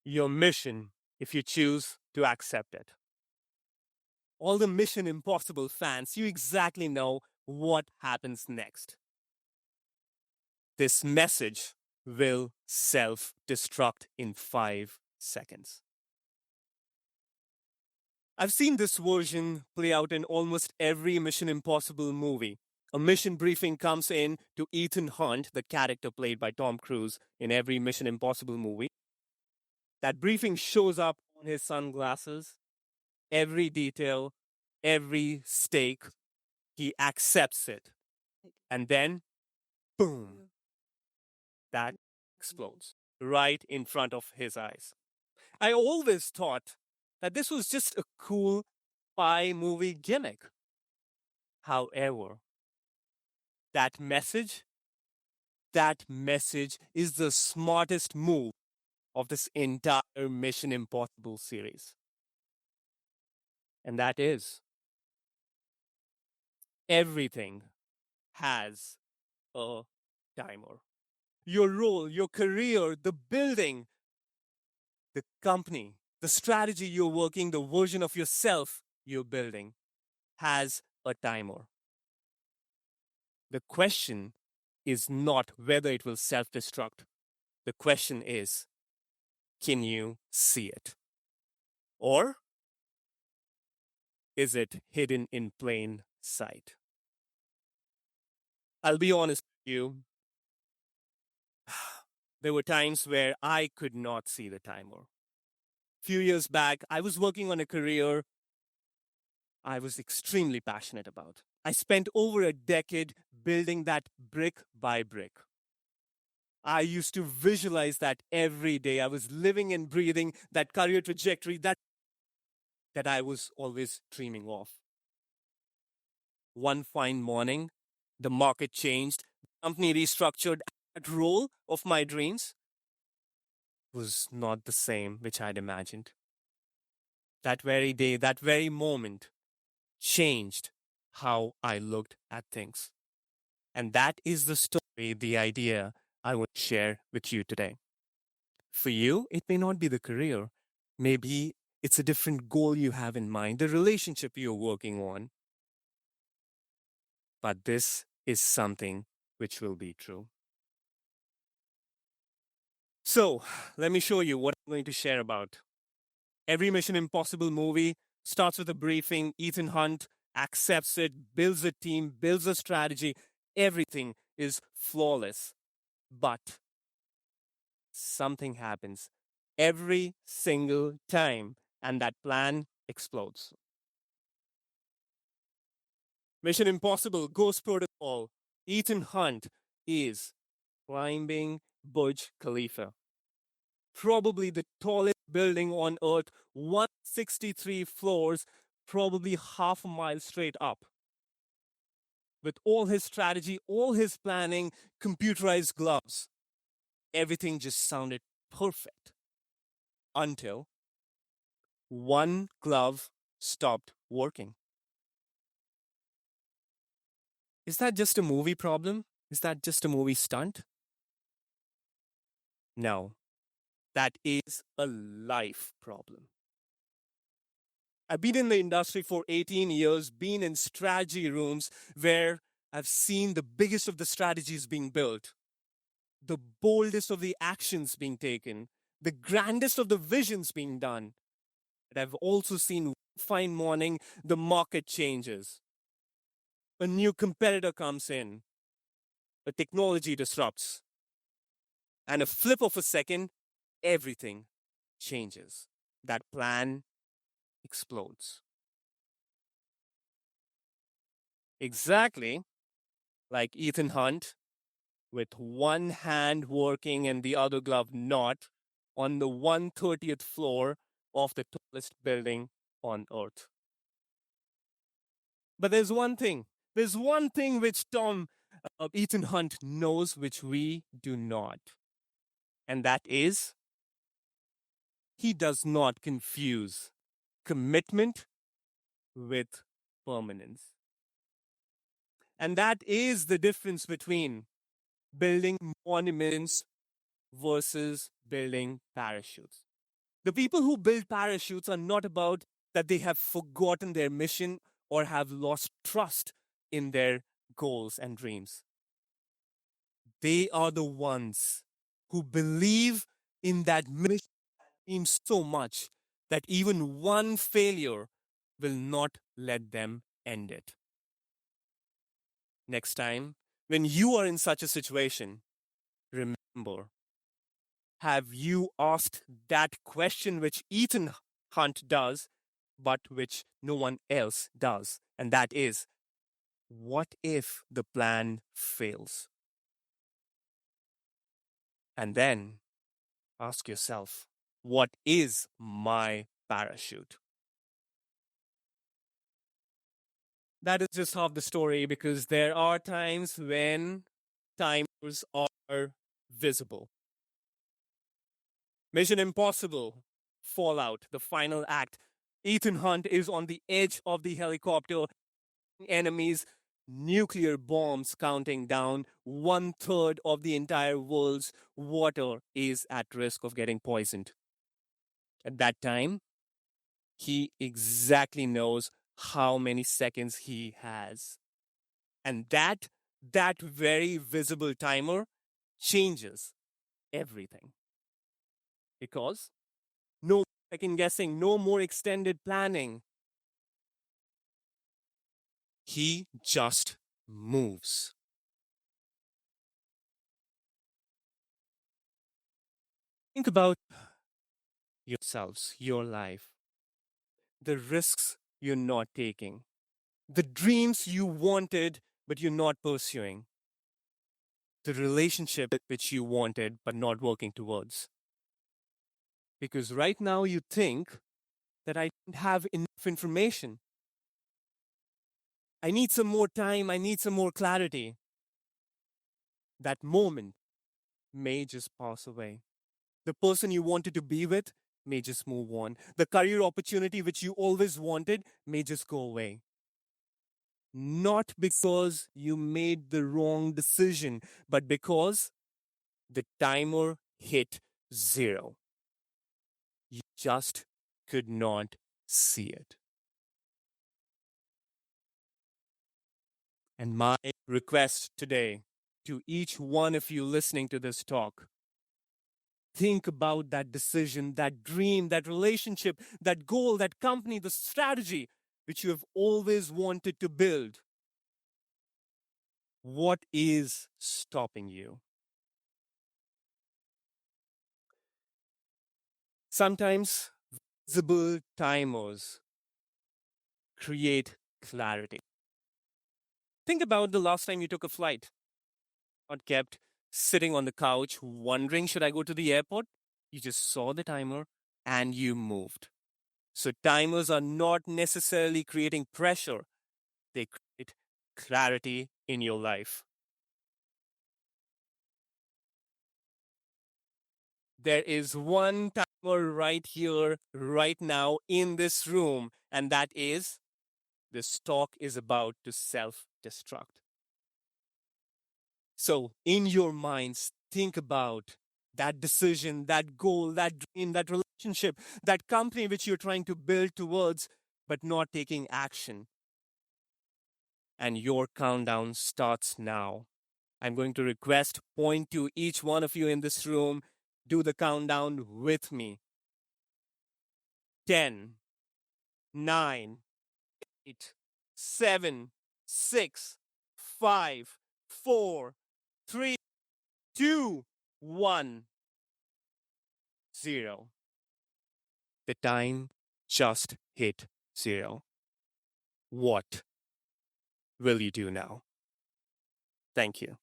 your mission if you choose to accept it. All the Mission Impossible fans, you exactly know what happens next. This message will self-destruct in 5 seconds. I've seen this version play out in almost every Mission Impossible movie. A mission briefing comes in to Ethan Hunt, the character played by Tom Cruise in every Mission Impossible movie. That briefing shows up on his sunglasses, every detail, every stake. He accepts it. And then, boom, that explodes right in front of his eyes. I always thought that this was just a cool spy movie gimmick. However, that message, that message is the smartest move of this entire Mission Impossible series. And that is everything has a timer. Your role, your career, the building, the company, the strategy you're working, the version of yourself you're building has a timer. The question is not whether it will self destruct. The question is, can you see it? Or is it hidden in plain sight? I'll be honest with you. There were times where I could not see the timer. Few years back, I was working on a career I was extremely passionate about. I spent over a decade building that brick by brick. I used to visualize that every day. I was living and breathing that career trajectory that I was always dreaming of. One fine morning, the market changed, the company restructured. That role of my dreams was not the same which I'd imagined. That very day, that very moment changed how I looked at things. And that is the story, the idea I want to share with you today. For you, it may not be the career. Maybe it's a different goal you have in mind, the relationship you're working on. But this is something which will be true. So, let me show you what I'm going to share about. Every Mission Impossible movie starts with a briefing. Ethan Hunt accepts it, builds a team, builds a strategy. Everything is flawless. But something happens every single time, and that plan explodes. Mission Impossible, Ghost Protocol. Ethan Hunt is climbing Burj Khalifa, probably the tallest building on earth, 163 floors, probably half a mile straight up. With all his strategy, all his planning, computerized gloves, everything just sounded perfect until one glove stopped working. Is that just a movie problem? Is that just a movie stunt? No, that is a life problem. I've been in the industry for 18 years, been in strategy rooms where I've seen the biggest of the strategies being built, the boldest of the actions being taken, the grandest of the visions being done. But I've also seen one fine morning the market changes. A new competitor comes in, a technology disrupts, and a flip of a second, everything changes. That plan explodes. Exactly like Ethan Hunt, with one hand working and the other glove not, on the 130th floor of the tallest building on earth. But there's one thing which Ethan Hunt knows which we do not. And that is, he does not confuse commitment with permanence. And that is the difference between building monuments versus building parachutes. The people who build parachutes are not about that they have forgotten their mission or have lost trust in their goals and dreams. They are the ones who believe in that mission so much that even one failure will not let them end it. Next time, when you are in such a situation, remember, have you asked that question which Ethan Hunt does, but which no one else does? And that is, what if the plan fails? And then ask yourself, what is my parachute? That is just half the story because there are times when timers are visible. Mission Impossible, Fallout, the final act. Ethan Hunt is on the edge of the helicopter, enemies, nuclear bombs counting down. 1/3 of the entire world's water is at risk of getting poisoned. At that time, he exactly knows how many seconds he has. And that very visible timer changes everything. Because no second guessing, no more extended planning. He just moves. Think about yourselves, your life, the risks you're not taking, the dreams you wanted but you're not pursuing, the relationship which you wanted but not working towards. Because right now you think that I don't have enough information. I need some more time, I need some more clarity. That moment may just pass away. The person you wanted to be with may just move on. The career opportunity which you always wanted may just go away. Not because you made the wrong decision, but because the timer hit zero. You just could not see it. And my request today to each one of you listening to this talk, think about that decision, that dream, that relationship, that goal, that company, the strategy which you have always wanted to build. What is stopping you? Sometimes visible timers create clarity. Think about the last time you took a flight or kept sitting on the couch wondering, should I go to the airport? You just saw the timer and you moved. So timers are not necessarily creating pressure, they create clarity in your life. There is one timer right here, right now in this room, and that is the stock is about to self destruct. So, in your minds, think about that decision, that goal, that dream, that relationship, that company which you're trying to build towards, but not taking action. And your countdown starts now. I'm going to request, point to each one of you in this room, do the countdown with me. 10, 9, 8, 7, 6, 5, 4, 3, 2, 1, 0. The time just hit 0. What will you do now? Thank you.